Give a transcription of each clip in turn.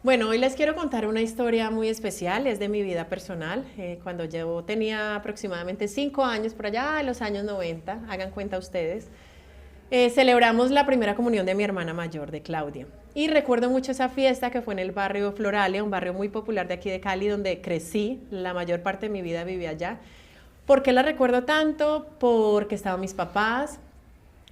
Bueno, hoy les quiero contar una historia muy especial, es de mi vida personal. Cuando yo tenía aproximadamente 5 años, por allá en los años 90, hagan cuenta ustedes, celebramos la primera comunión de mi hermana mayor, de Claudia. Y recuerdo mucho esa fiesta que fue en el barrio Floralia, un barrio muy popular de aquí de Cali, donde crecí, la mayor parte de mi vida viví allá. ¿Por qué la recuerdo tanto? Porque estaban mis papás,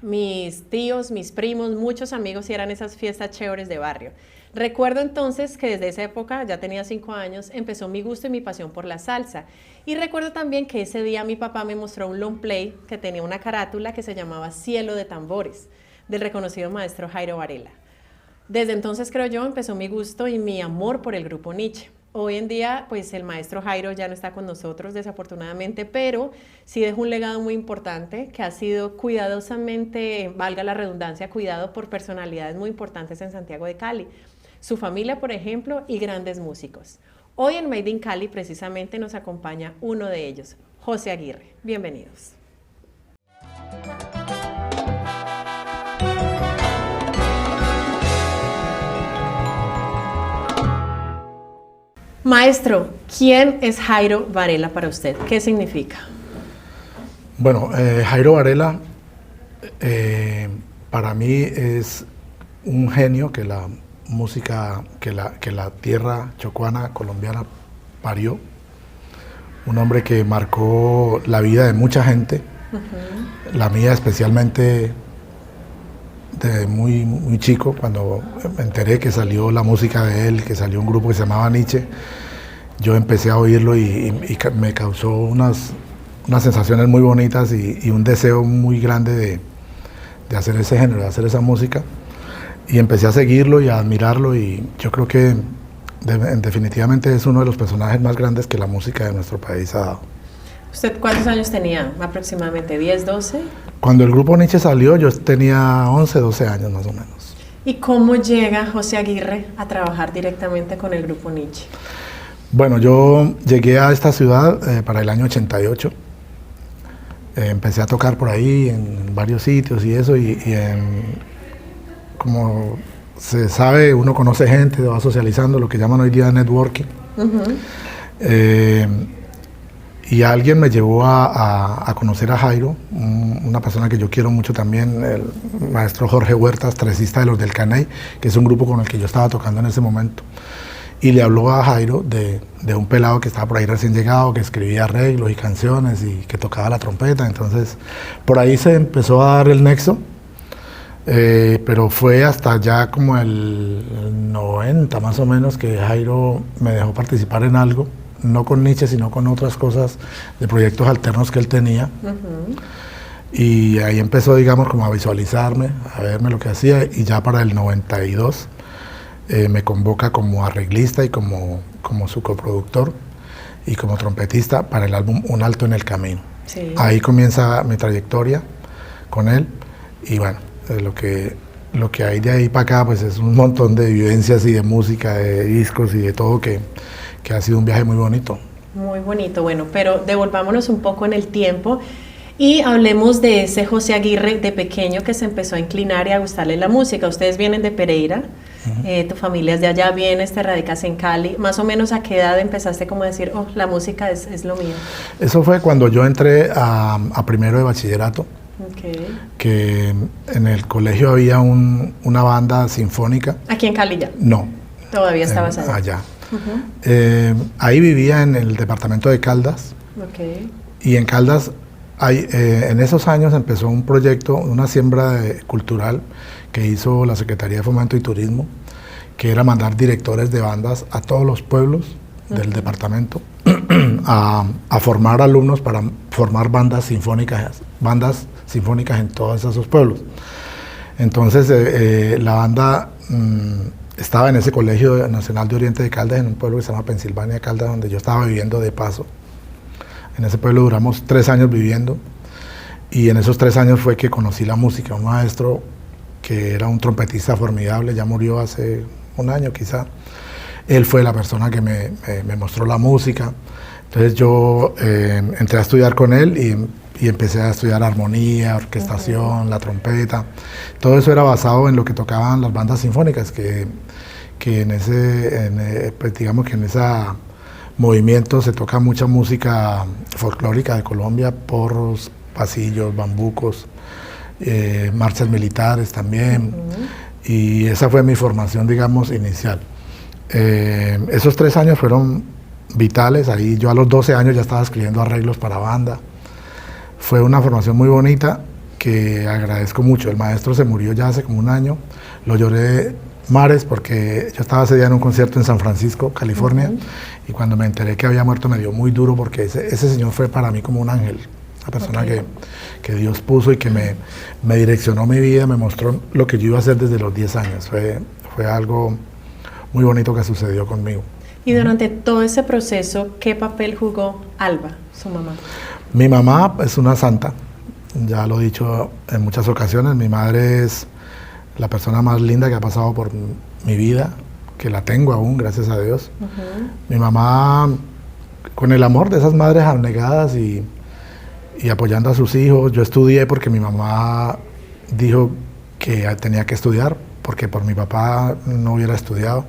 mis tíos, mis primos, muchos amigos, y eran esas fiestas chéveres de barrio. Recuerdo entonces que desde esa época, ya tenía 5 años, empezó mi gusto y mi pasión por la salsa. Y recuerdo también que ese día mi papá me mostró un long play que tenía una carátula que se llamaba Cielo de Tambores, del reconocido maestro Jairo Varela. Desde entonces, creo yo, empezó mi gusto y mi amor por el grupo Nietzsche. Hoy en día, pues el maestro Jairo ya no está con nosotros, desafortunadamente, pero sí dejó un legado muy importante que ha sido cuidadosamente, valga la redundancia, cuidado por personalidades muy importantes en Santiago de Cali. Su familia, por ejemplo, y grandes músicos. Hoy en Made in Cali precisamente nos acompaña uno de ellos, José Aguirre. Bienvenidos. Maestro, ¿quién es Jairo Varela para usted? ¿Qué significa? Bueno, Jairo Varela para mí es un genio que la música, que la tierra chocuana colombiana parió. Un hombre que marcó la vida de mucha gente, la mía especialmente de muy chico, cuando me enteré que salió la música de él, que salió un grupo que se llamaba Nietzsche. Yo empecé a oírlo y me causó unas sensaciones muy bonitas y un deseo muy grande de hacer ese género, de hacer esa música. Y empecé a seguirlo y a admirarlo, y yo creo que definitivamente es uno de los personajes más grandes que la música de nuestro país ha dado. ¿Usted cuántos años tenía aproximadamente? ¿10, 12? Cuando el grupo Nietzsche salió yo tenía 11, 12 años más o menos. ¿Y cómo llega José Aguirre a trabajar directamente con el grupo Nietzsche? Bueno, yo llegué a esta ciudad para el año 88. Empecé a tocar por ahí en varios sitios y eso, como se sabe, uno conoce gente, va socializando, lo que llaman hoy día networking. Y alguien me llevó a conocer a Jairo, una persona que yo quiero mucho también, el maestro Jorge Huertas, tresista de los del Caney, que es un grupo con el que yo estaba tocando en ese momento. Y le habló a Jairo de un pelado que estaba por ahí recién llegado, que escribía arreglos y canciones y que tocaba la trompeta. Entonces, por ahí se empezó a dar el nexo. Pero fue hasta ya como el 90 más o menos que Jairo me dejó participar en algo, no con Nietzsche sino con otras cosas de proyectos alternos que él tenía. Y ahí empezó, digamos, como a visualizarme, a verme lo que hacía, y ya para el 92 me convoca como arreglista y como su coproductor y como trompetista para el álbum Un Alto en el Camino. Sí. Ahí comienza mi trayectoria con él, y bueno, lo que hay de ahí para acá pues es un montón de vivencias y de música, de discos y de todo, que ha sido un viaje muy bonito. Muy bonito, bueno, pero devolvámonos un poco en el tiempo y hablemos de ese José Aguirre de pequeño que se empezó a inclinar y a gustarle la música. Ustedes vienen de Pereira, tu familia es de allá, vienes, te radicas en Cali. Más o menos, ¿a qué edad empezaste como a decir, oh, la música es lo mío? Eso fue cuando yo entré a primero de bachillerato. Que en el colegio había una banda sinfónica. ¿Aquí en Cali ya? No. ¿Todavía estabas allá? Allá. Ahí vivía en el departamento de Caldas. Y en Caldas, en esos años empezó un proyecto, una siembra cultural que hizo la Secretaría de Fomento y Turismo, que era mandar directores de bandas a todos los pueblos del departamento a formar alumnos para formar bandas sinfónicas en todos esos pueblos. Entonces la banda estaba en ese Colegio Nacional de Oriente de Caldas, en un pueblo que se llama Pensilvania Caldas, donde yo estaba viviendo de paso. En ese pueblo duramos 3 años viviendo, y en esos 3 años fue que conocí la música. Un maestro que era un trompetista formidable, ya murió hace un año quizá. Él fue la persona que me mostró la música. Entonces yo entré a estudiar con él y empecé a estudiar armonía, orquestación, la trompeta. Todo eso era basado en lo que tocaban las bandas sinfónicas, que que pues digamos que en ese movimiento se toca mucha música folclórica de Colombia, porros, pasillos, bambucos, marchas militares también, y esa fue mi formación, digamos, inicial. Esos 3 años fueron vitales. Ahí yo a los 12 años ya estaba escribiendo arreglos para banda. Fue una formación muy bonita que agradezco mucho. El maestro se murió ya hace como 1 año. Lo lloré mares porque yo estaba ese día en un concierto en San Francisco, California, y cuando me enteré que había muerto me dio muy duro porque ese señor fue para mí como un ángel, una persona que Dios puso y que me direccionó mi vida, me mostró lo que yo iba a hacer desde los 10 años. Fue algo muy bonito que sucedió conmigo. Y durante todo ese proceso, ¿qué papel jugó Alba, su mamá? Mi mamá es una santa, ya lo he dicho en muchas ocasiones. Mi madre es la persona más linda que ha pasado por mi vida, que la tengo aún, gracias a Dios. Mi mamá, con el amor de esas madres abnegadas y apoyando a sus hijos. Yo estudié porque mi mamá dijo que tenía que estudiar, porque por mi papá no hubiera estudiado.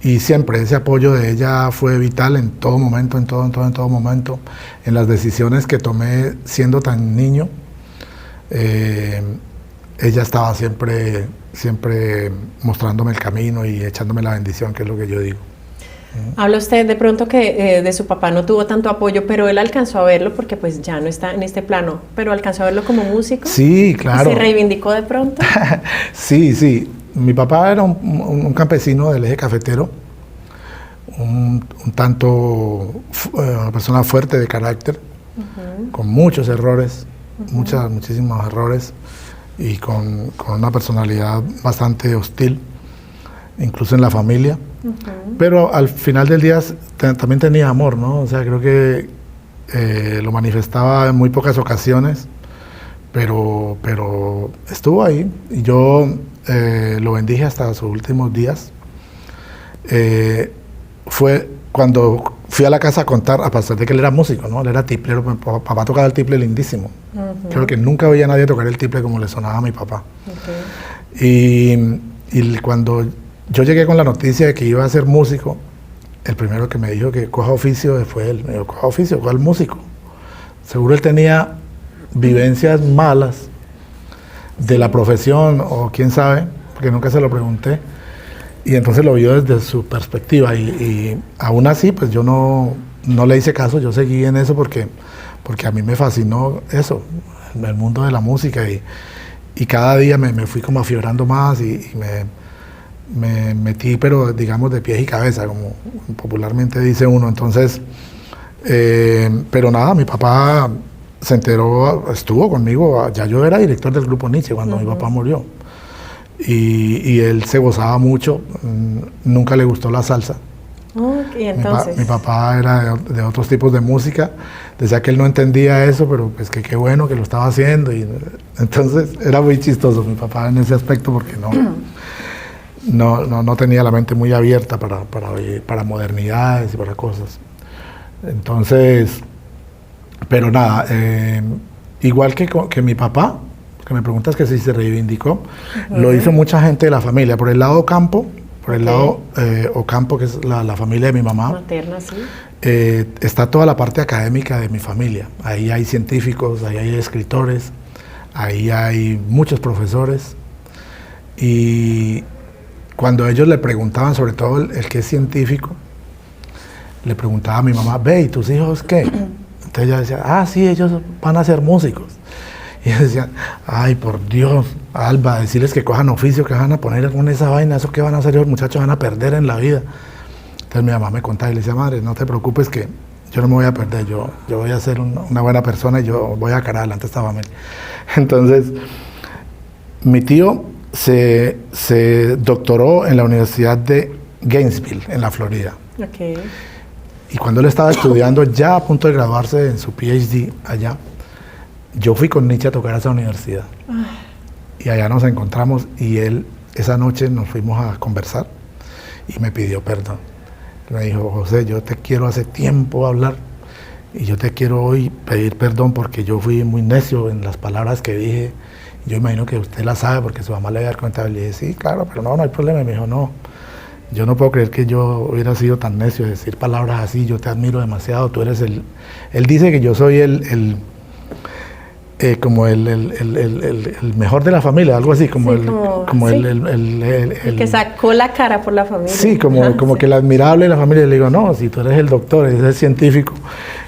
Y siempre ese apoyo de ella fue vital en todo momento, en todo momento, en las decisiones que tomé siendo tan niño. Ella estaba siempre mostrándome el camino y echándome la bendición, que es lo que yo digo. Habla usted de pronto que de su papá no tuvo tanto apoyo, pero él alcanzó a verlo porque pues ya no está en este plano, pero alcanzó a verlo como músico. Sí, claro. ¿Se reivindicó de pronto? Sí. Mi papá era un campesino del eje cafetero, una persona fuerte de carácter, con muchos errores, muchísimos errores, y con una personalidad bastante hostil, incluso en la familia. Pero al final del día también tenía amor, ¿no? O sea, creo que lo manifestaba en muy pocas ocasiones, pero estuvo ahí, y yo lo bendije hasta sus últimos días. Fue cuando fui a la casa a contar, a pesar de que él era músico, ¿no? Él era tiplero, papá tocaba el tiple lindísimo. Creo que nunca veía a nadie tocar el tiple como le sonaba a mi papá. Y cuando yo llegué con la noticia de que iba a ser músico, el primero que me dijo que coja oficio fue él. Me dijo, coja oficio, ¿cuál músico? Seguro él tenía vivencias malas de la profesión, o quién sabe, porque nunca se lo pregunté. Y entonces lo vio desde su perspectiva, y aún así pues yo no le hice caso. Yo seguí en eso porque a mí me fascinó eso, el mundo de la música, y cada día me fui como afiebrando más, y me metí, pero digamos de pies y cabeza, como popularmente dice uno. Entonces, pero nada, mi papá se enteró, estuvo conmigo, ya yo era director del grupo Nietzsche cuando mi papá murió. Y él se gozaba mucho, nunca le gustó la salsa. Entonces. Mi papá era de otros tipos de música, decía que él no entendía eso, pero pues que qué bueno que lo estaba haciendo. Y entonces era muy chistoso mi papá en ese aspecto, porque no tenía la mente muy abierta para modernidades y para cosas. Entonces, pero nada, igual que mi papá, que me preguntas que si se reivindicó, lo hizo mucha gente de la familia. Por el lado Ocampo, Ocampo, que es la familia de mi mamá, materna, sí. Está toda la parte académica de mi familia. Ahí hay científicos, ahí hay escritores, ahí hay muchos profesores. Y cuando ellos le preguntaban, sobre todo el que es científico, le preguntaba a mi mamá, ve, ¿y tus hijos qué? Entonces ella decía, sí, ellos van a ser músicos. Y ellos decían, ay, por Dios, Alba, decirles que cojan oficio, que van a poner con esa vaina, eso que van a hacer los muchachos, van a perder en la vida. Entonces mi mamá me contaba y le decía, madre, no te preocupes, que yo no me voy a perder, yo voy a ser una buena persona, y yo voy a sacar adelante esta familia. Entonces, mi tío se doctoró en la Universidad de Gainesville, en la Florida. Y cuando él estaba estudiando, ya a punto de graduarse en su PhD allá, yo fui con Nietzsche a tocar a esa universidad. Y allá nos encontramos, y él, esa noche nos fuimos a conversar y me pidió perdón. Me dijo, José, yo te quiero hace tiempo hablar, y yo te quiero hoy pedir perdón porque yo fui muy necio en las palabras que dije, yo imagino que usted la sabe porque su mamá le había contado. Y le dije, sí, claro, pero no hay problema. Y me dijo, no, yo no puedo creer que yo hubiera sido tan necio de decir palabras así, yo te admiro demasiado, tú eres el... Él dice que yo soy como el mejor de la familia, algo así, como, Sí, el que sacó la cara por la familia. Sí, como que el admirable de la familia. Le digo, no, si tú eres el doctor, eres el científico.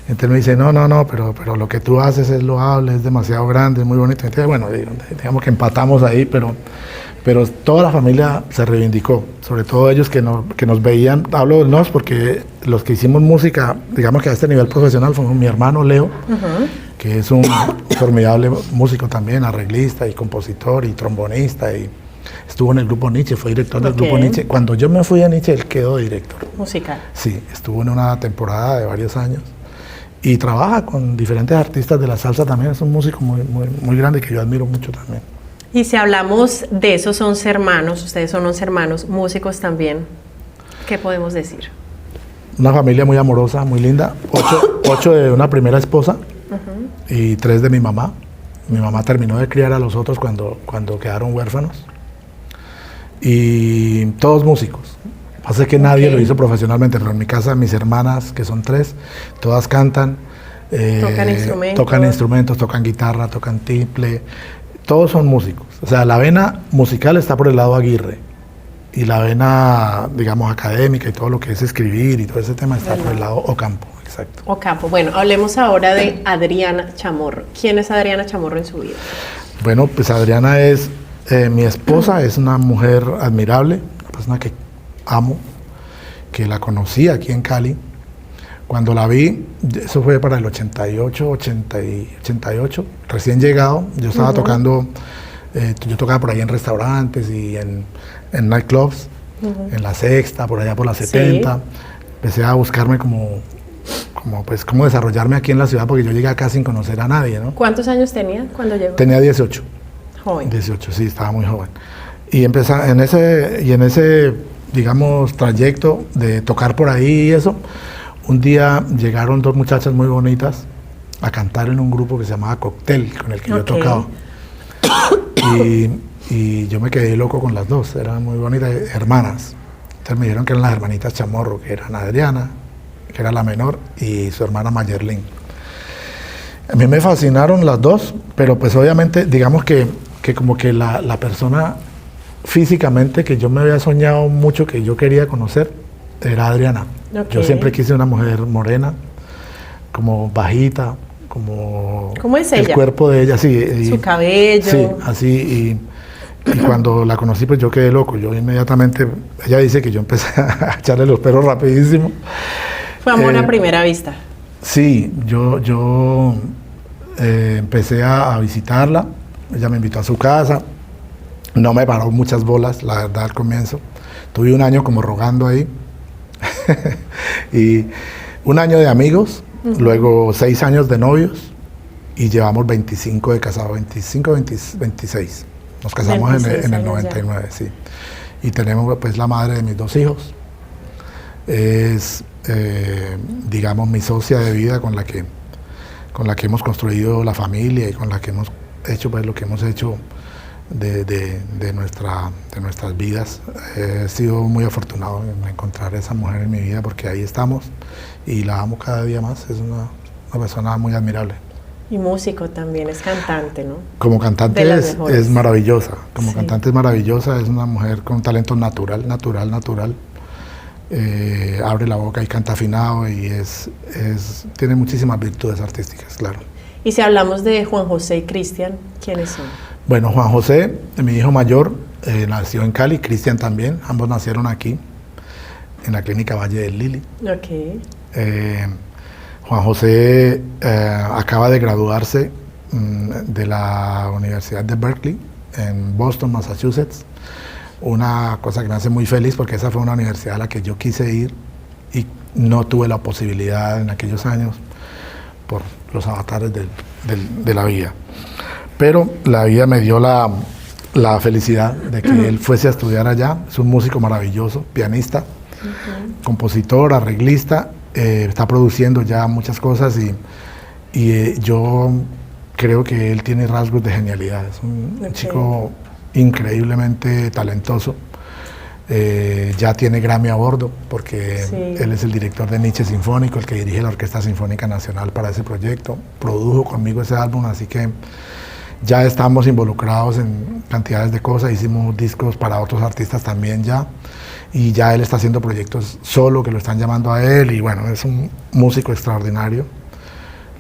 Entonces me dice, no, pero lo que tú haces es loable, es demasiado grande, es muy bonito. Entonces, bueno, digamos que empatamos ahí, pero toda la familia se reivindicó, sobre todo ellos que nos veían. Hablo de nos porque los que hicimos música, digamos que a este nivel profesional, fue mi hermano Leo, que es un formidable músico también, arreglista y compositor y trombonista, y estuvo en el grupo Nietzsche, fue director del grupo Nietzsche. Cuando yo me fui a Nietzsche, él quedó director. Musical. Sí, estuvo en una temporada de varios años y trabaja con diferentes artistas de la salsa también. Es un músico muy grande que yo admiro mucho también. Y si hablamos de esos 11 hermanos, ustedes son 11 hermanos, músicos también, ¿qué podemos decir? Una familia muy amorosa, muy linda. 8 de una primera esposa y 3 de mi mamá. Mi mamá terminó de criar a los otros cuando quedaron huérfanos. Y todos músicos. Pasa que nadie lo hizo profesionalmente, pero en mi casa mis hermanas, que son 3, todas cantan. Tocan instrumentos, tocan guitarra, tocan timple. Todos son músicos. O sea, la vena musical está por el lado Aguirre. Y la vena, digamos, académica y todo lo que es escribir y todo ese tema está por el lado Ocampo. Exacto. Ocampo. Bueno, hablemos ahora de Adriana Chamorro. ¿Quién es Adriana Chamorro en su vida? Bueno, pues Adriana es mi esposa, es una mujer admirable, una persona que amo, que la conocí aquí en Cali. Cuando la vi, eso fue para el 88, recién llegado. Yo estaba tocando, yo tocaba por ahí en restaurantes y en nightclubs, en La Sexta, por allá por la 70. Sí. Empecé a buscarme cómo desarrollarme aquí en la ciudad, porque yo llegué acá sin conocer a nadie, ¿no? ¿Cuántos años tenía cuando llegó? Tenía 18. Joven. 18, sí, estaba muy joven. Y empecé en ese, digamos, trayecto de tocar por ahí y eso, un día llegaron 2 muchachas muy bonitas a cantar en un grupo que se llamaba Cóctel, con el que yo tocaba. Y yo me quedé loco con las 2, eran muy bonitas, hermanas. Entonces me dijeron que eran las hermanitas Chamorro, que eran Adriana, que era la menor, y su hermana Mayerlin. A mí me fascinaron las 2, pero pues obviamente, digamos que como que la persona físicamente que yo me había soñado mucho, que yo quería conocer, era Adriana. Yo siempre quise una mujer morena, como bajita, como ¿cómo es ella? El cuerpo de ella, sí. Su cabello. Sí, así. Y cuando la conocí, pues yo quedé loco. Yo inmediatamente, ella dice que yo empecé a echarle los perros rapidísimo. Fue amor a primera vista. Sí, yo empecé a visitarla. Ella me invitó a su casa. No me paró muchas bolas, la verdad, al comienzo. Tuve un año como rogando ahí. Y un año de amigos, luego 6 años de novios y llevamos 25 de casados, 26. Nos casamos en el 99, ya. Sí. Y tenemos pues la madre de mis 2 hijos. Es, digamos, mi socia de vida con la que hemos construido la familia y con la que hemos hecho pues lo que hemos hecho de nuestras vidas. He sido muy afortunado en encontrar a esa mujer en mi vida, porque ahí estamos y la amo cada día más. Es una persona muy admirable. Y músico también, es cantante, ¿no? Como cantante es maravillosa. Como cantante es maravillosa, es una mujer con un talento natural. Abre la boca y canta afinado y tiene muchísimas virtudes artísticas, claro. Y si hablamos de Juan José y Cristian, ¿quiénes son? Bueno, Juan José, mi hijo mayor, nació en Cali, Cristian también, ambos nacieron aquí, en la clínica Valle del Lili. Okay. Juan José acaba de graduarse de la Universidad de Berkeley, en Boston, Massachusetts. Una cosa que me hace muy feliz, porque esa fue una universidad a la que yo quise ir y no tuve la posibilidad en aquellos años por los avatares de la vida. Pero la vida me dio la felicidad de que él fuese a estudiar allá. Es un músico maravilloso, pianista, compositor, arreglista, está produciendo ya muchas cosas y yo creo que él tiene rasgos de genialidad. Es un chico increíblemente talentoso. Ya tiene Grammy a bordo porque él es el director de Nietzsche Sinfónico, el que dirige la Orquesta Sinfónica Nacional para ese proyecto. Produjo conmigo ese álbum, así que ya estamos involucrados en cantidades de cosas. Hicimos discos para otros artistas también ya. Y ya él está haciendo proyectos solo que lo están llamando a él. Y bueno, es un músico extraordinario.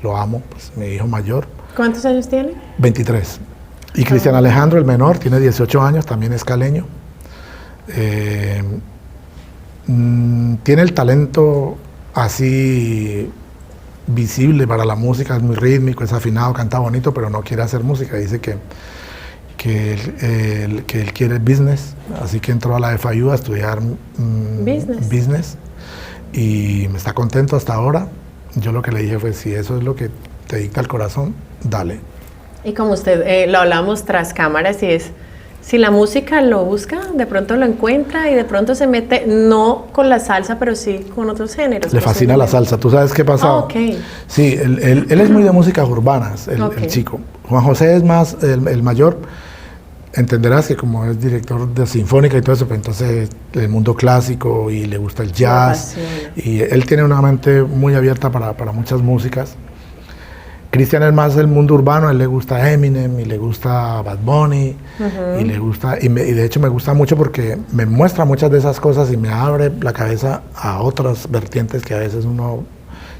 Lo amo, pues mi hijo mayor. ¿Cuántos años tiene? 23. Y Cristian Alejandro, el menor, tiene 18 años, también es caleño. Tiene el talento así visible para la música, es muy rítmico, es afinado, canta bonito, pero no quiere hacer música. Dice que él quiere business, así que entró a la FIU a estudiar business y está contento hasta ahora. Yo lo que le dije fue, si eso es lo que te dicta el corazón, dale. Y como usted lo hablamos tras cámaras, y es, si la música lo busca, de pronto lo encuentra y de pronto se mete, no con la salsa, pero sí con otros géneros. Le fascina la salsa. ¿Tú sabes qué pasa? Okay. Sí, él es muy de músicas urbanas, el chico. Juan José es más el mayor. Entenderás que como es director de sinfónica y todo eso, pues entonces el mundo clásico y le gusta el jazz. Y él tiene una mente muy abierta para muchas músicas. Cristian es más del mundo urbano, a él le gusta Eminem y le gusta Bad Bunny y le gusta, y de hecho me gusta mucho porque me muestra muchas de esas cosas y me abre la cabeza a otras vertientes que a veces uno,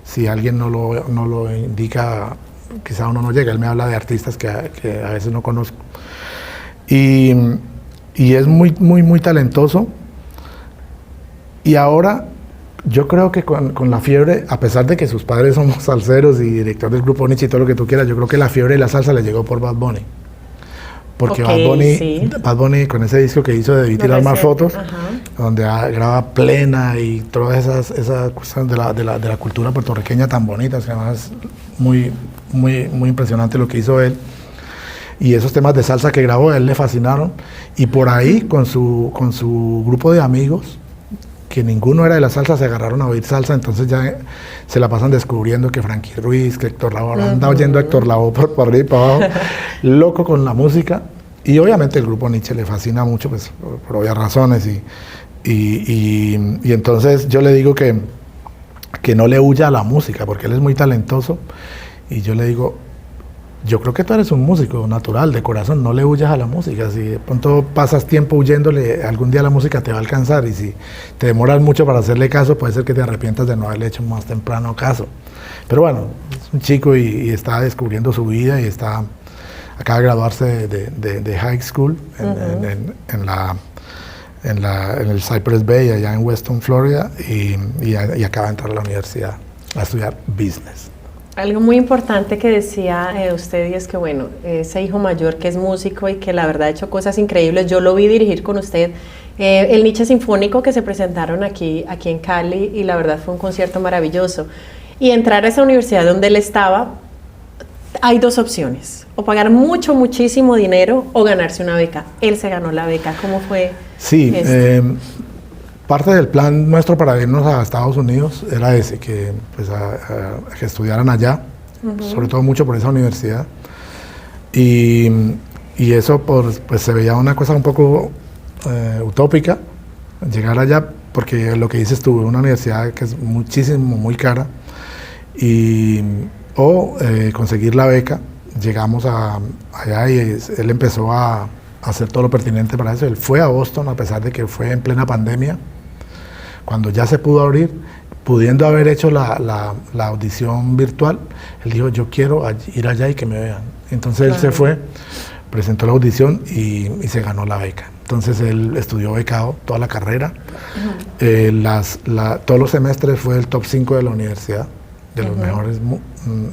si alguien no lo indica, quizá uno no llega. Él me habla de artistas que a veces no conozco. Y es muy talentoso. Y ahora yo creo que con la fiebre, a pesar de que sus padres son salseros y director del grupo Nietzsche y todo lo que tú quieras, yo creo que la fiebre de la salsa le llegó por Bad Bunny. Porque Bad Bunny con ese disco que hizo de Debí tirar más fotos, donde graba Plena y todas esas cuestiones de la cultura puertorriqueña tan bonitas, que además es muy impresionante lo que hizo él. Y esos temas de salsa que grabó, a él le fascinaron. Y por ahí, con su grupo de amigos, que ninguno era de la salsa, se agarraron a oír salsa, entonces ya se la pasan descubriendo que Frankie Ruiz, que Héctor Lavoe, anda oyendo a Héctor Lavoe por arriba y para abajo, loco con la música. Y obviamente el grupo Nietzsche le fascina mucho, pues por obvias razones. Y entonces yo le digo que no le huya a la música, porque él es muy talentoso. Y yo le digo, yo creo que tú eres un músico natural, de corazón, no le huyas a la música. Si de pronto pasas tiempo huyéndole, algún día la música te va a alcanzar, y si te demoras mucho para hacerle caso, puede ser que te arrepientas de no haberle hecho más temprano caso. Pero bueno, es un chico y está descubriendo su vida y acaba de graduarse de high school en el Cypress Bay, allá en Weston, Florida, y acaba de entrar a la universidad a estudiar business. Algo muy importante que decía usted, y es que bueno, ese hijo mayor que es músico y que la verdad ha hecho cosas increíbles, yo lo vi dirigir con usted el Nietzsche Sinfónico que se presentaron aquí en Cali, y la verdad fue un concierto maravilloso. Y entrar a esa universidad donde él estaba, hay dos opciones: o pagar muchísimo dinero o ganarse una beca. Él se ganó la beca. ¿Cómo fue? Sí, parte del plan nuestro para irnos a Estados Unidos era ese, que estudiaran allá, sobre todo mucho por esa universidad. Y eso pues se veía una cosa un poco utópica, llegar allá, porque lo que dices tú, una universidad que es muy cara, o conseguir la beca. Llegamos allá y él empezó a hacer todo lo pertinente para eso. Él fue a Boston, a pesar de que fue en plena pandemia, cuando ya se pudo abrir, pudiendo haber hecho la audición virtual. Él dijo, yo quiero ir allá y que me vean. Entonces él se fue, presentó la audición y se ganó la beca. Entonces él estudió becado toda la carrera. Todos los semestres fue el top 5 de la universidad, de los mejores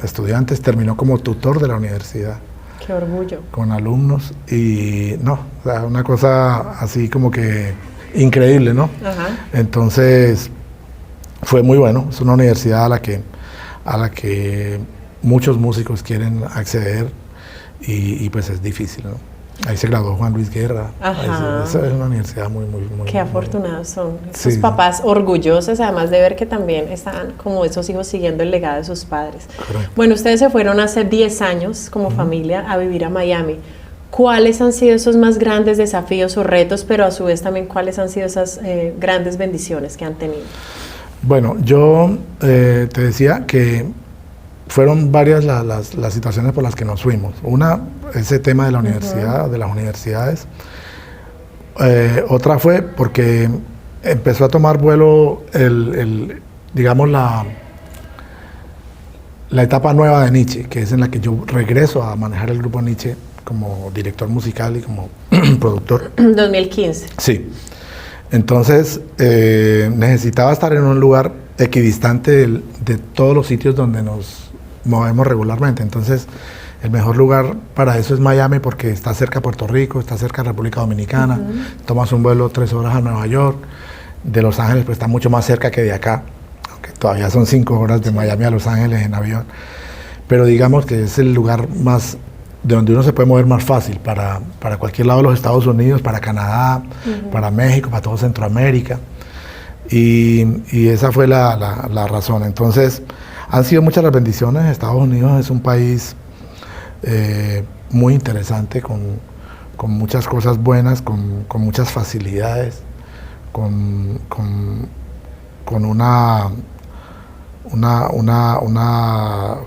estudiantes. Terminó como tutor de la universidad. ¡Qué orgullo! Con alumnos. Y no, o sea, una cosa así como que increíble, ¿no? Entonces fue muy bueno. Es una universidad a la que muchos músicos quieren acceder, y pues es difícil, ¿no? Ahí se graduó Juan Luis Guerra. Ajá. Esa es una universidad muy Qué afortunados son sí. sus papás, orgullosos además de ver que también están como esos hijos siguiendo el legado de sus padres. Correcto. Bueno, ustedes se fueron hace 10 años como familia a vivir a Miami. ¿Cuáles han sido esos más grandes desafíos o retos, pero a su vez también cuáles han sido esas grandes bendiciones que han tenido? Bueno, yo te decía que fueron varias las situaciones por las que nos fuimos. Una, ese tema de la universidad, de las universidades. Otra fue porque empezó a tomar vuelo digamos la etapa nueva de Nietzsche, que es en la que yo regreso a manejar el grupo Nietzsche como director musical y como productor. 2015. Sí. Entonces necesitaba estar en un lugar equidistante de todos los sitios donde nos movemos regularmente. Entonces el mejor lugar para eso es Miami, porque está cerca a Puerto Rico, está cerca a República Dominicana. Tomas un vuelo 3 horas a Nueva York. De Los Ángeles pues está mucho más cerca que de acá, aunque todavía son 5 horas de Miami a Los Ángeles en avión. Pero digamos que es el lugar más de donde uno se puede mover más fácil para cualquier lado de los Estados Unidos, para Canadá, para México, para todo Centroamérica. Y esa fue la razón. Entonces, han sido muchas las bendiciones. Estados Unidos es un país muy interesante, con muchas cosas buenas, con muchas facilidades, con una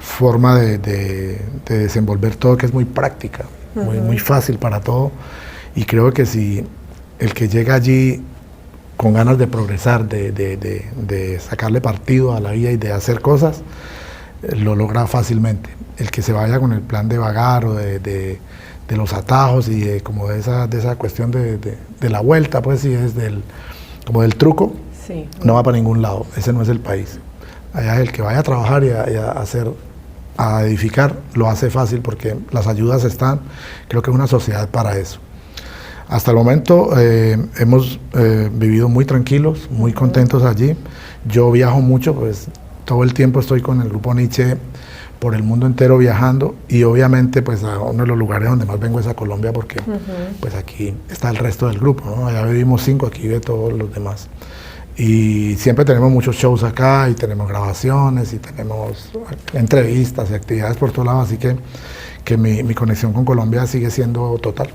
forma de desenvolver todo que es muy práctica, muy fácil para todo. Y creo que si el que llega allí con ganas de progresar, de sacarle partido a la vida y de hacer cosas, lo logra fácilmente. El que se vaya con el plan de vagar o de los atajos y como de esa cuestión de la vuelta, pues sí, es como del truco, sí, no va para ningún lado. Ese no es el país. Allá el que vaya a trabajar y a edificar, lo hace fácil porque las ayudas están. Creo que es una sociedad para eso. Hasta el momento hemos vivido muy tranquilos, muy contentos allí. Yo viajo mucho, pues todo el tiempo estoy con el grupo Nietzsche por el mundo entero viajando, y obviamente pues a uno de los lugares donde más vengo es a Colombia, porque pues aquí está el resto del grupo, ¿no? Allá vivimos 5, aquí vive todos los demás. Y siempre tenemos muchos shows acá, y tenemos grabaciones, y tenemos entrevistas y actividades por todos lados, así que mi conexión con Colombia sigue siendo total.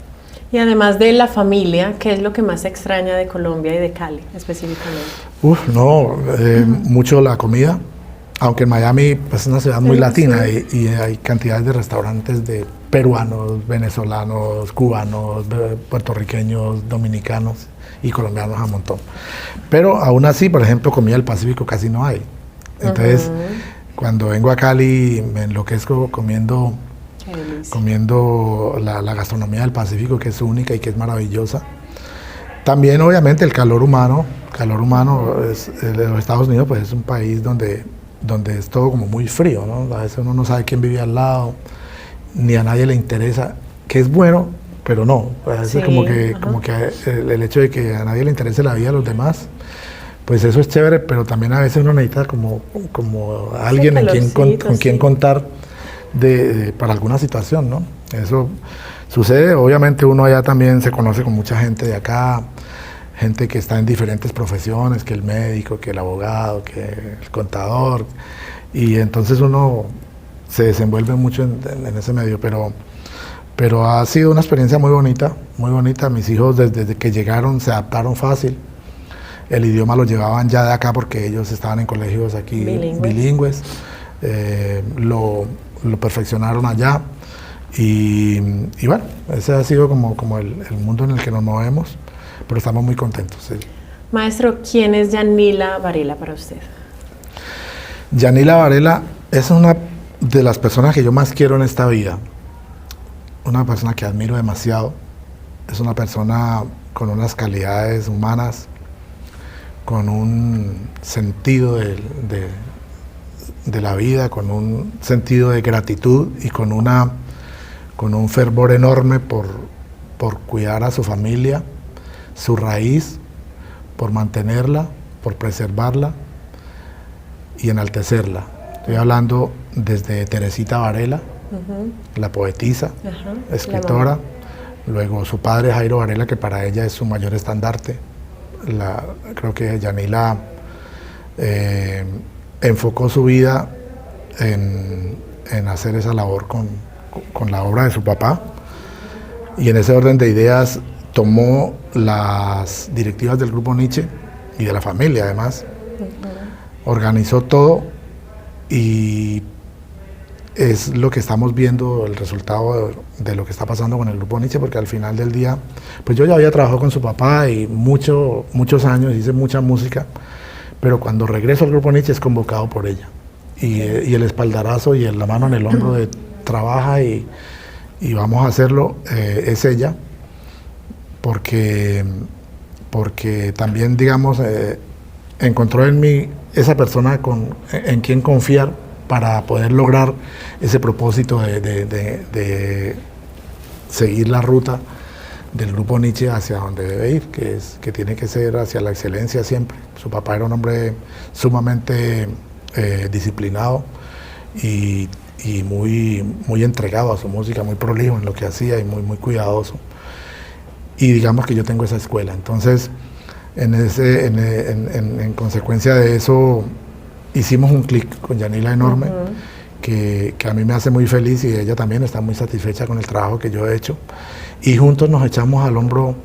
Y además de la familia, ¿qué es lo que más extraña de Colombia y de Cali específicamente? Mucho la comida, aunque en Miami pues, es una ciudad muy latina, y hay cantidades de restaurantes de peruanos, venezolanos, cubanos, puertorriqueños, dominicanos y colombianos a montón. Pero aún así, por ejemplo, comida del Pacífico casi no hay. Entonces, cuando vengo a Cali me enloquezco comiendo la gastronomía del Pacífico, que es única y que es maravillosa. También, obviamente, el calor humano. Los Estados Unidos pues, es un país donde es todo como muy frío, ¿no? A veces uno no sabe quién vive al lado, ni a nadie le interesa, que es bueno, pero no. A veces como que el hecho de que a nadie le interese la vida de los demás, pues eso es chévere, pero también a veces uno necesita como alguien con quien contar para alguna situación, ¿no? Eso sucede. Obviamente uno allá también se conoce con mucha gente de acá, gente que está en diferentes profesiones, que el médico, que el abogado, que el contador, y entonces uno se desenvuelve mucho en ese medio, pero ha sido una experiencia muy bonita, muy bonita. Mis hijos desde que llegaron se adaptaron fácil. El idioma lo llevaban ya de acá porque ellos estaban en colegios aquí bilingües. Lo perfeccionaron allá, y bueno, ese ha sido como el mundo en el que nos movemos, pero estamos muy contentos. Sí. Maestro, ¿quién es Yanila Varela para usted? Yanila Varela es una de las personas que yo más quiero en esta vida, una persona que admiro demasiado. Es una persona con unas calidades humanas, con un sentido de la vida, con un sentido de gratitud y con un fervor enorme por cuidar a su familia, su raíz, por mantenerla, por preservarla y enaltecerla. Estoy hablando desde Teresita Varela, la poetisa, escritora, luego su padre Jairo Varela, que para ella es su mayor estandarte. Creo que Yanila enfocó su vida en hacer esa labor con la obra de su papá, y en ese orden de ideas tomó las directivas del Grupo Nietzsche y de la familia además, organizó todo, y es lo que estamos viendo, el resultado de lo que está pasando con el Grupo Nietzsche, porque al final del día, pues yo ya había trabajado con su papá y muchos años, hice mucha música, pero cuando regreso al Grupo Nietzsche es convocado por ella, y el espaldarazo y la mano en el hombro de trabaja y vamos a hacerlo, es ella, porque también, digamos, encontró en mí esa persona en quien confiar para poder lograr ese propósito de seguir la ruta del Grupo Nietzsche hacia donde debe ir, que tiene que ser hacia la excelencia siempre. Su papá era un hombre sumamente disciplinado y muy entregado a su música, muy prolijo en lo que hacía y muy cuidadoso. Y digamos que yo tengo esa escuela. Entonces, en consecuencia de eso, hicimos un clic con Yanila enorme, que a mí me hace muy feliz, y ella también está muy satisfecha con el trabajo que yo he hecho. Y juntos nos echamos al hombro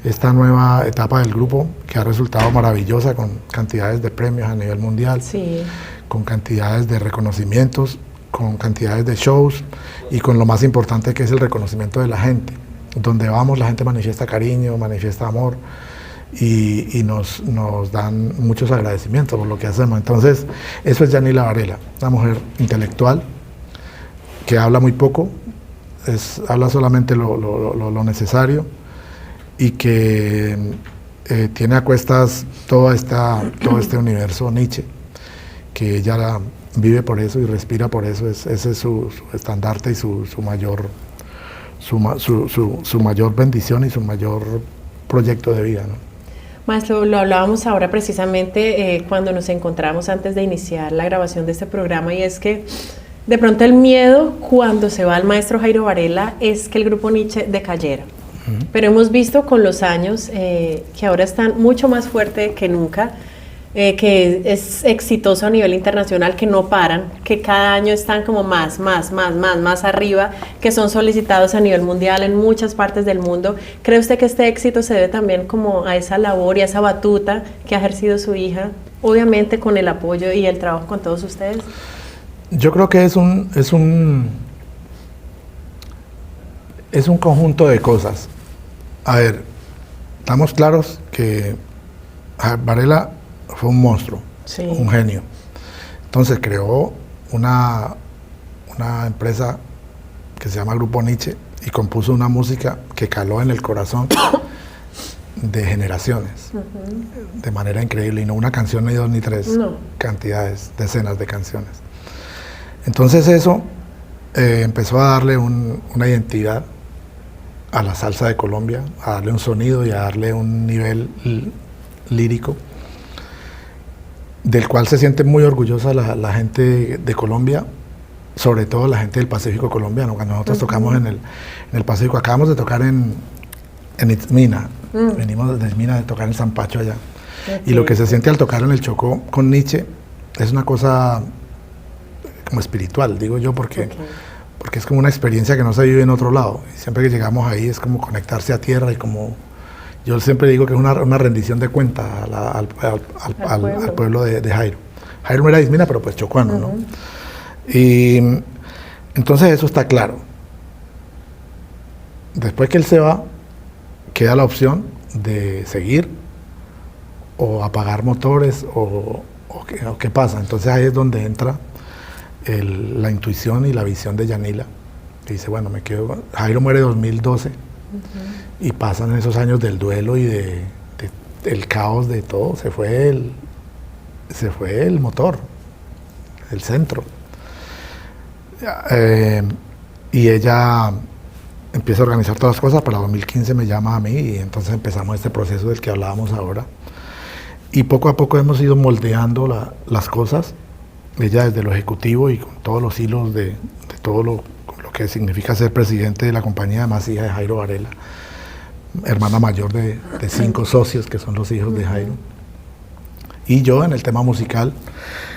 esta nueva etapa del grupo, que ha resultado maravillosa, con cantidades de premios a nivel mundial, Sí. con cantidades de reconocimientos, con cantidades de shows, y con lo más importante, que es el reconocimiento de la gente. Donde vamos, la gente manifiesta cariño, manifiesta amor, y nos dan muchos agradecimientos por lo que hacemos. Entonces, eso es Yanila Varela, una mujer intelectual que habla muy poco, habla solamente lo necesario, y que tiene a cuestas todo este universo Nietzsche, que ella vive por eso y respira por eso. Ese es su estandarte y su mayor bendición y su mayor proyecto de vida, ¿no? Maestro, lo hablábamos ahora precisamente cuando nos encontramos antes de iniciar la grabación de este programa, y es que de pronto el miedo cuando se va el maestro Jairo Varela es que el Grupo Nietzsche decayera. Pero hemos visto con los años que ahora están mucho más fuerte que nunca, que es exitoso a nivel internacional, que no paran, que cada año están como más arriba, que son solicitados a nivel mundial en muchas partes del mundo. ¿Cree usted que este éxito se debe también como a esa labor y a esa batuta que ha ejercido su hija, obviamente con el apoyo y el trabajo con todos ustedes? Yo creo que es un conjunto de cosas. A ver, estamos claros que Varela fue un monstruo, Sí. un genio. Entonces creó una empresa que se llama Grupo Nietzsche, y compuso una música que caló en el corazón de generaciones, de manera increíble, y no una canción, ni dos, ni tres, No. cantidades, decenas de canciones. Entonces eso empezó a darle una identidad a la salsa de Colombia, a darle un sonido y a darle un nivel lírico, del cual se siente muy orgullosa la gente de Colombia, sobre todo la gente del Pacífico colombiano. Cuando nosotros tocamos en el Pacífico, acabamos de tocar en Itzmina, venimos desde Itzmina de tocar en San Pacho allá. Y lo que se siente al tocar en el Chocó con Nietzsche es una cosa como espiritual, digo yo, porque es como una experiencia que no se vive en otro lado. Y siempre que llegamos ahí es como conectarse a tierra, y como yo siempre digo que es una rendición de cuenta al pueblo de Jairo. Jairo no era de Itzmina, pero pues chocuano, ¿no? Y entonces eso está claro. Después que él se va, queda la opción de seguir o apagar motores o qué pasa. Entonces ahí es donde entra la intuición y la visión de Yanila, que dice, bueno, me quedo. Jairo muere en 2012 y pasan esos años del duelo y del caos de todo. Se fue el motor, el centro. Y ella empieza a organizar todas las cosas. Para 2015 me llama a mí, y entonces empezamos este proceso del que hablábamos ahora, y poco a poco hemos ido moldeando las cosas, ella desde lo ejecutivo y con todos los hilos de todo lo que significa ser presidente de la compañía, además hija de Jairo Varela, hermana mayor de 5 socios que son los hijos de Jairo. Y yo en el tema musical,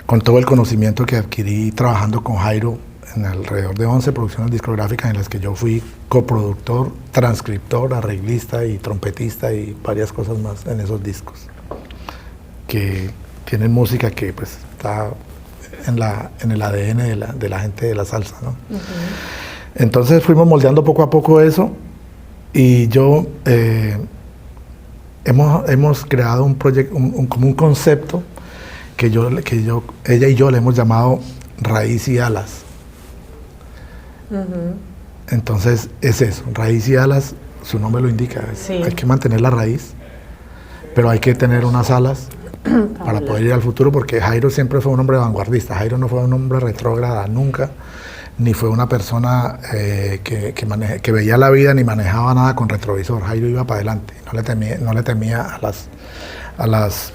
con todo el conocimiento que adquirí trabajando con Jairo en alrededor de 11 producciones discográficas en las que yo fui coproductor, transcriptor, arreglista y trompetista y varias cosas más en esos discos, que tienen música que pues está en el ADN de la gente de la salsa, ¿no? Entonces fuimos moldeando poco a poco eso y yo hemos creado un proyecto, como un concepto que ella y yo le hemos llamado Raíz y Alas. Entonces es eso, Raíz y Alas, su nombre lo indica, sí. Hay que mantener la raíz, pero hay que tener unas alas para poder ir al futuro, porque Jairo siempre fue un hombre vanguardista. Jairo no fue un hombre retrógrada nunca, ni fue una persona que veía la vida ni manejaba nada con retrovisor. Jairo iba para adelante, no le temía a las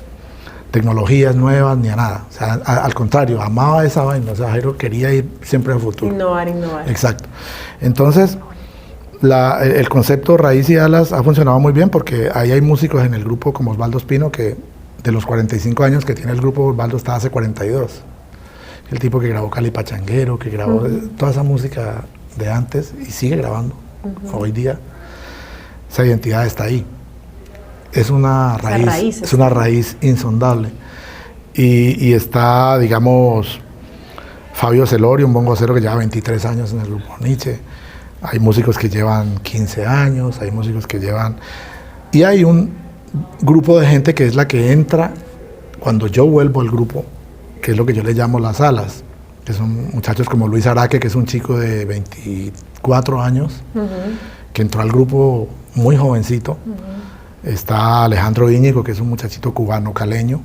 tecnologías nuevas ni a nada. O sea, al contrario, amaba esa vaina. O sea, Jairo quería ir siempre al futuro. Innovar. Exacto. Entonces, el concepto Raíz y Alas ha funcionado muy bien, porque ahí hay músicos en el grupo como Osvaldo Espino, que de los 45 años que tiene el grupo, Osvaldo está hace 42. El tipo que grabó Cali Pachanguero, que grabó toda esa música de antes y sigue grabando. Hoy día esa identidad está ahí. Es una raíz insondable. Y está, digamos, Fabio Celorio, un bongocero que lleva 23 años en el grupo Nietzsche. Hay músicos que llevan 15 años, hay músicos que llevan... Y hay un grupo de gente que es la que entra cuando yo vuelvo al grupo, que es lo que yo le llamo las alas, que son muchachos como Luis Araque, que es un chico de 24 años, que entró al grupo muy jovencito. Está Alejandro Íñigo, que es un muchachito cubano caleño,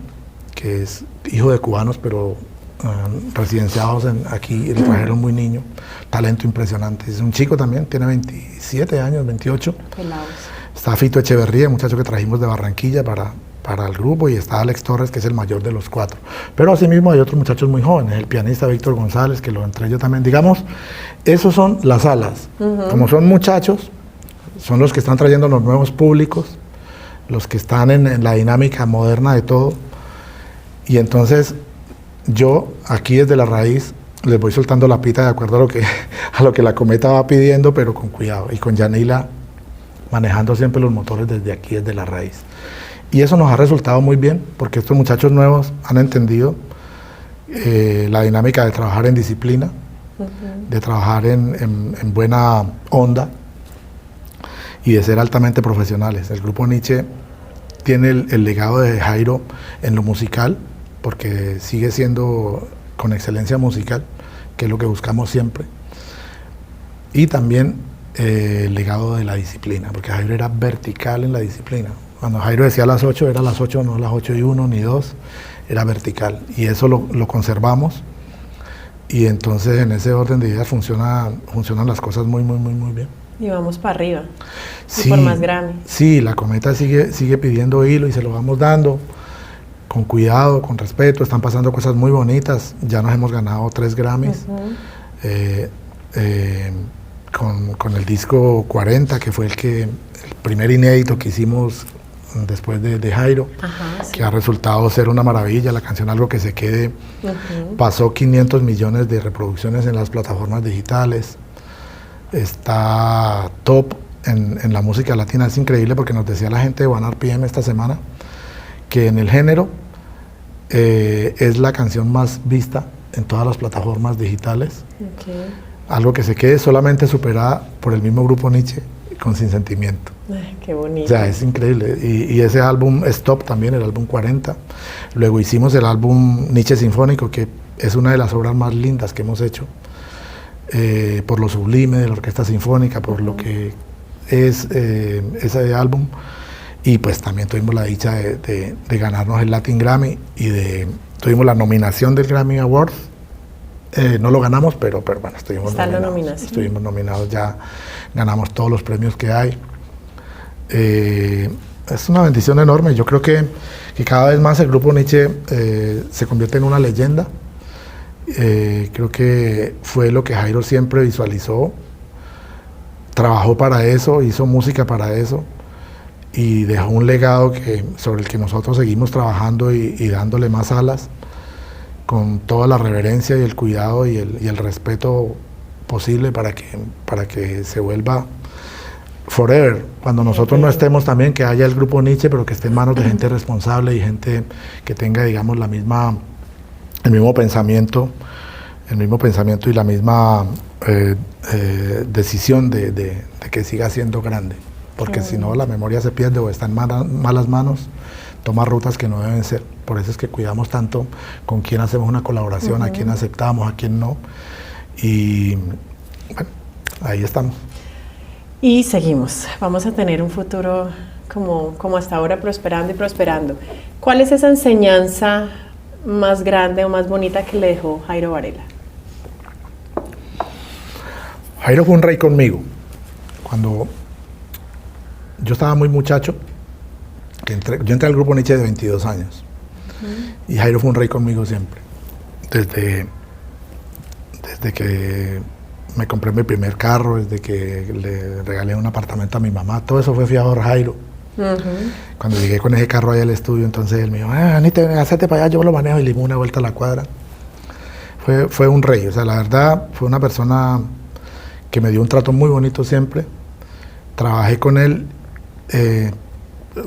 que es hijo de cubanos, pero residenciados aquí, y le trajeron muy niño, talento impresionante. Es un chico también, tiene 27 años, 28. Pelados. Está Fito Echeverría, muchacho que trajimos de Barranquilla para el grupo, y está Alex Torres, que es el mayor de los 4. Pero asimismo hay otros muchachos muy jóvenes, el pianista Víctor González, que lo entré yo también. Digamos, esos son las alas. Como son muchachos, son los que están trayendo los nuevos públicos, los que están en la dinámica moderna de todo. Y entonces yo aquí desde la raíz les voy soltando la pita de acuerdo a lo que la Cometa va pidiendo, pero con cuidado, y con Yanila manejando siempre los motores desde aquí, desde la raíz. Y eso nos ha resultado muy bien, porque estos muchachos nuevos han entendido la dinámica de trabajar en disciplina, de trabajar en buena onda y de ser altamente profesionales. El grupo Nietzsche tiene el legado de Jairo en lo musical, porque sigue siendo con excelencia musical, que es lo que buscamos siempre. Y también el legado de la disciplina, porque Jairo era vertical en la disciplina. Cuando Jairo decía las 8, era las 8, no las 8:01 ni 2, era vertical. Y eso lo conservamos. Y entonces en ese orden de ideas funcionan las cosas muy bien. Y vamos para arriba, sí, y por más Grammy. Sí, la Cometa sigue pidiendo hilo y se lo vamos dando, con cuidado, con respeto. Están pasando cosas muy bonitas. Ya nos hemos ganado 3 Grammys. Con el disco 40, que fue el primer inédito que hicimos después de Jairo, que ha resultado ser una maravilla. La canción Algo que se quede pasó 500 millones de reproducciones en las plataformas digitales. Está top en la música latina. Es increíble, porque nos decía la gente de OneRPM esta semana que en el género es la canción más vista en todas las plataformas digitales. Algo que se quede, solamente superada por el mismo grupo Nietzsche con Sin Sentimiento. Ay, qué bonito. O sea, es increíble. Y ese álbum es top también, el álbum 40. Luego hicimos el álbum Nietzsche Sinfónico, que es una de las obras más lindas que hemos hecho, por lo sublime de la Orquesta Sinfónica, por lo que es ese álbum. Y pues también tuvimos la dicha de ganarnos el Latin Grammy, y tuvimos la nominación del Grammy Awards. No lo ganamos, pero bueno, estuvimos nominados, ya ganamos todos los premios que hay. Es una bendición enorme. Yo creo que cada vez más el grupo Nietzsche se convierte en una leyenda. Creo que fue lo que Jairo siempre visualizó trabajó para eso, hizo música para eso y dejó un legado sobre el que nosotros seguimos trabajando y dándole más alas con toda la reverencia y el cuidado y el respeto posible para que se vuelva forever. Cuando nosotros no estemos también, que haya el grupo Nietzsche, pero que esté en manos de gente responsable y gente que tenga, digamos, el mismo pensamiento y la misma decisión de que siga siendo grande. Porque si no, la memoria se pierde o está en malas manos, toma rutas que no deben ser. Por eso es que cuidamos tanto con quién hacemos una colaboración, a quién aceptamos, a quién no. Y bueno, ahí estamos. Y seguimos. Vamos a tener un futuro como hasta ahora, prosperando y prosperando. ¿Cuál es esa enseñanza más grande o más bonita que le dejó Jairo Varela? Jairo fue un rey conmigo. Cuando yo estaba muy muchacho, yo entré al grupo Nietzsche de 22 años. Y Jairo fue un rey conmigo siempre. Desde que me compré mi primer carro, desde que le regalé un apartamento a mi mamá, todo eso fue fiado a Jairo. Cuando llegué con ese carro ahí al estudio, entonces él me dijo, Anita, hacete para allá, yo lo manejo, y le dimos una vuelta a la cuadra. Fue un rey, o sea, la verdad, fue una persona que me dio un trato muy bonito siempre. Trabajé con él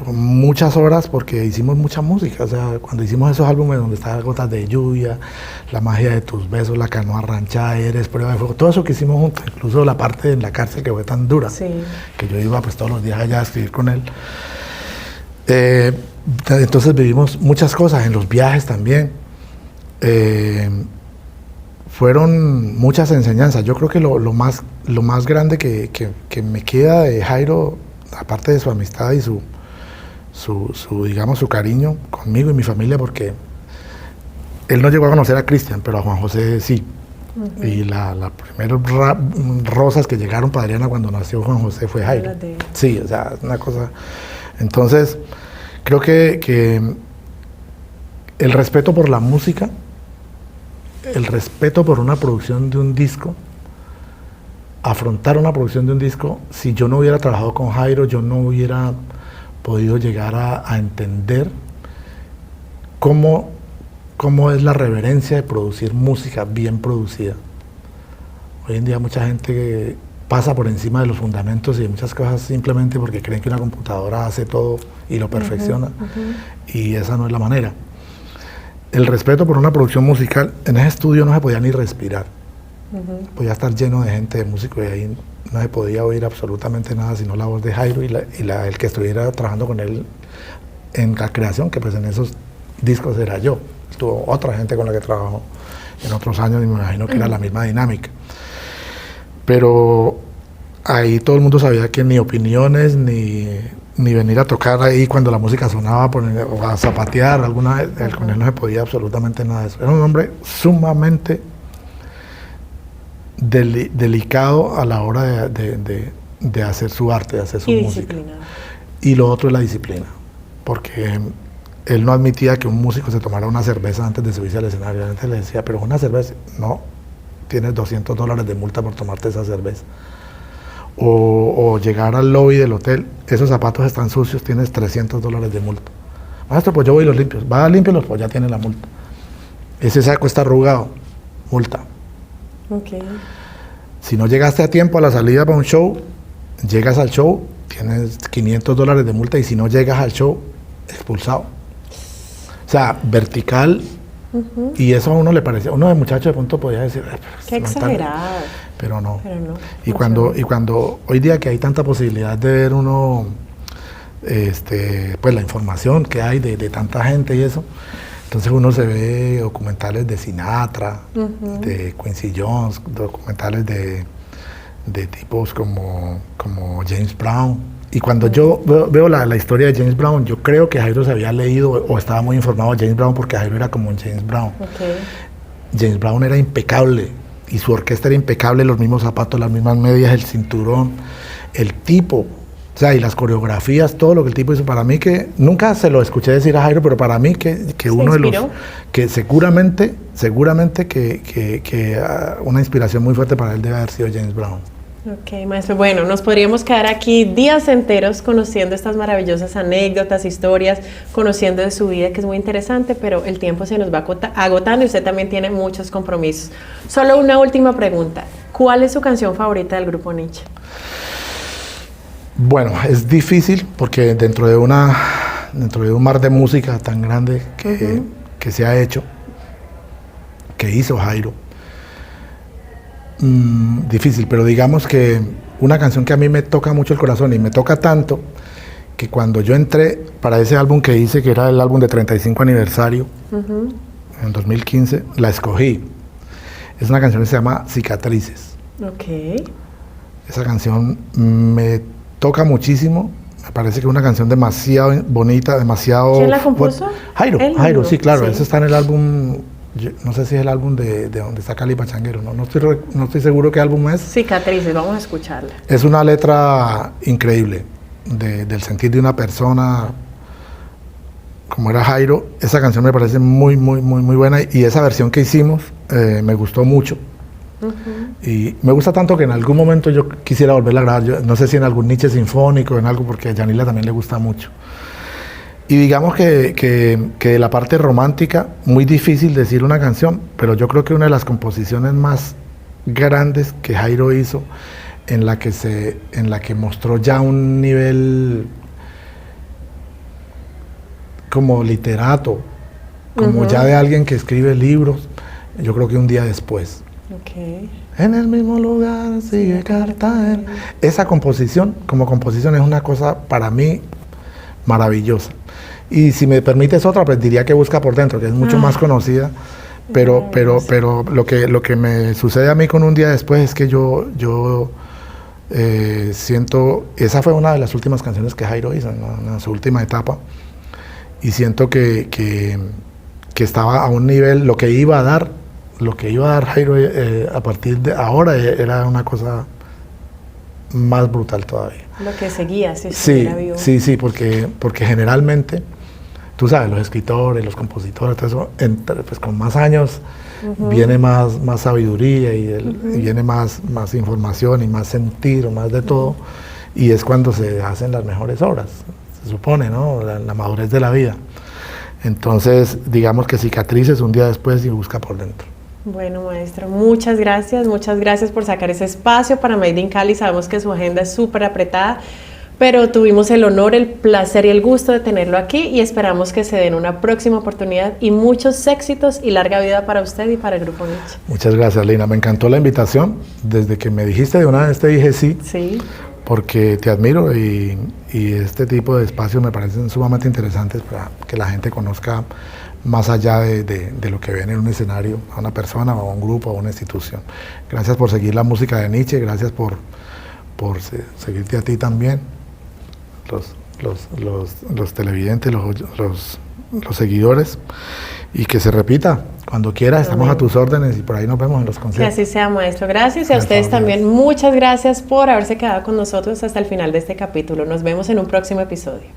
muchas horas porque hicimos mucha música, o sea, cuando hicimos esos álbumes donde estaban Gotas de Lluvia, La Magia de Tus Besos, La Canoa Ranchada, Eres, Prueba de Fuego, todo eso que hicimos juntos, incluso la parte en la cárcel que fue tan dura, que yo iba pues todos los días allá a escribir con él. Entonces vivimos muchas cosas, en los viajes también. Fueron muchas enseñanzas. Yo creo que lo más grande que me queda de Jairo, aparte de su amistad y su cariño conmigo y mi familia, porque él no llegó a conocer a Cristian, pero a Juan José sí. Y la primera rosas que llegaron para Adriana cuando nació Juan José fue Jairo. Sí, o sea, una cosa. Entonces, creo que el respeto por la música, el respeto por una producción de un disco, afrontar una producción de un disco, si yo no hubiera trabajado con Jairo, yo no hubiera podido llegar a entender cómo es la reverencia de producir música bien producida. Hoy en día mucha gente pasa por encima de los fundamentos y de muchas cosas simplemente porque creen que una computadora hace todo y lo perfecciona, y esa no es la manera. El respeto por una producción musical, en ese estudio no se podía ni respirar. Podía estar lleno de gente, de músicos, y ahí no se podía oír absolutamente nada sino la voz de Jairo y el que estuviera trabajando con él en la creación, que pues en esos discos era yo. Tuvo otra gente con la que trabajó en otros años y me imagino que era la misma dinámica. Pero ahí todo el mundo sabía que ni opiniones, ni venir a tocar ahí cuando la música sonaba, o a zapatear, con él no se podía absolutamente nada de eso. Era un hombre sumamente delicado a la hora de hacer su arte, de hacer su música. Y lo otro es la disciplina, porque él no admitía que un músico se tomara una cerveza antes de subirse al escenario. Antes le decía, pero una cerveza, no, tienes $200 de multa por tomarte esa cerveza. O llegar al lobby del hotel, esos zapatos están sucios, tienes $300 de multa. Maestro, pues yo voy y los limpio. Va a limpiarlos, pues ya tiene la multa. Ese saco está arrugado, multa. Si no llegaste a tiempo a la salida para un show, llegas al show, tienes $500 de multa, y si no llegas al show, expulsado. O sea, vertical. Y eso a uno le parecía, uno de muchacho de pronto podía decir, qué exagerado. Pero no. Y cuando hoy día que hay tanta posibilidad de ver uno, pues la información que hay de tanta gente y eso, entonces uno se ve documentales de Sinatra, de Quincy Jones, documentales de tipos como James Brown. Y cuando yo veo la historia de James Brown, yo creo que Jairo se había leído o estaba muy informado de James Brown, porque Jairo era como un James Brown. James Brown era impecable y su orquesta era impecable, los mismos zapatos, las mismas medias, el cinturón, el tipo, o sea, y las coreografías, todo lo que el tipo hizo. Para mí, que nunca se lo escuché decir a Jairo, pero para mí que uno de los que seguramente que una inspiración muy fuerte para él debe haber sido James Brown. Ok, maestro. Bueno, nos podríamos quedar aquí días enteros conociendo estas maravillosas anécdotas, historias, conociendo de su vida, que es muy interesante, pero el tiempo se nos va agotando y usted también tiene muchos compromisos. Solo una última pregunta. ¿Cuál es su canción favorita del grupo Nietzsche? Bueno, es difícil porque dentro de un mar de música tan grande que se ha hecho, que hizo Jairo, difícil, pero digamos que una canción que a mí me toca mucho el corazón y me toca tanto que cuando yo entré para ese álbum que hice, que era el álbum de 35 aniversario, en 2015, la escogí. Es una canción que se llama Cicatrices. Ok. Esa canción me toca muchísimo, me parece que es una canción demasiado bonita, demasiado... ¿Quién la compuso? Jairo, sí, claro, sí. Ese está en el álbum... no sé si es el álbum de donde está Cali Pachanguero, no estoy seguro qué álbum es. Cicatrices, vamos a escucharla. Es una letra increíble del sentir de una persona como era Jairo. Esa canción me parece muy buena y esa versión que hicimos me gustó mucho. Y me gusta tanto que en algún momento yo quisiera volverla a grabar. Yo no sé si en algún Nietzsche sinfónico, en algo, porque a Yanila también le gusta mucho. Y digamos que de la parte romántica, muy difícil decir una canción, pero yo creo que una de las composiciones más grandes que Jairo hizo, en la que mostró ya un nivel como literato, como ya de alguien que escribe libros, yo creo que Un día después. Okay. En el mismo lugar sigue Cartagena. Esa composición, como composición, es una cosa para mí maravillosa. Y si me permites otra, pues diría que Busca por dentro, que es mucho más conocida, pero lo que me sucede a mí con Un día después es que yo siento, esa fue una de las últimas canciones que Jairo hizo, en su última etapa, y siento que estaba a un nivel, lo que iba a dar Jairo a partir de ahora era una cosa más brutal todavía. Lo que seguía, si estuviera vivo. Sí, porque generalmente, tú sabes, los escritores, los compositores, todo eso, pues con más años viene más sabiduría y viene más información y más sentido, más de todo, y es cuando se hacen las mejores obras, se supone, ¿no? La madurez de la vida. Entonces, digamos que Cicatrices, Un día después y Busca por dentro. Bueno, maestro, muchas gracias por sacar ese espacio para Made in Cali. Sabemos que su agenda es súper apretada, pero tuvimos el honor, el placer y el gusto de tenerlo aquí y esperamos que se den una próxima oportunidad y muchos éxitos y larga vida para usted y para el Grupo Nietzsche. Muchas gracias, Lina. Me encantó la invitación. Desde que me dijiste de una vez te dije sí. Sí. Porque te admiro y este tipo de espacios me parecen sumamente interesantes para que la gente conozca más allá de lo que ven en un escenario, a una persona, o a un grupo, o a una institución. Gracias por seguir la música de Nietzsche, gracias por seguirte a ti también, los televidentes, los seguidores, y que se repita. Cuando quieras, estamos a tus órdenes y por ahí nos vemos en los conciertos. Que así sea, maestro. Gracias y a ustedes también. Muchas gracias por haberse quedado con nosotros hasta el final de este capítulo. Nos vemos en un próximo episodio.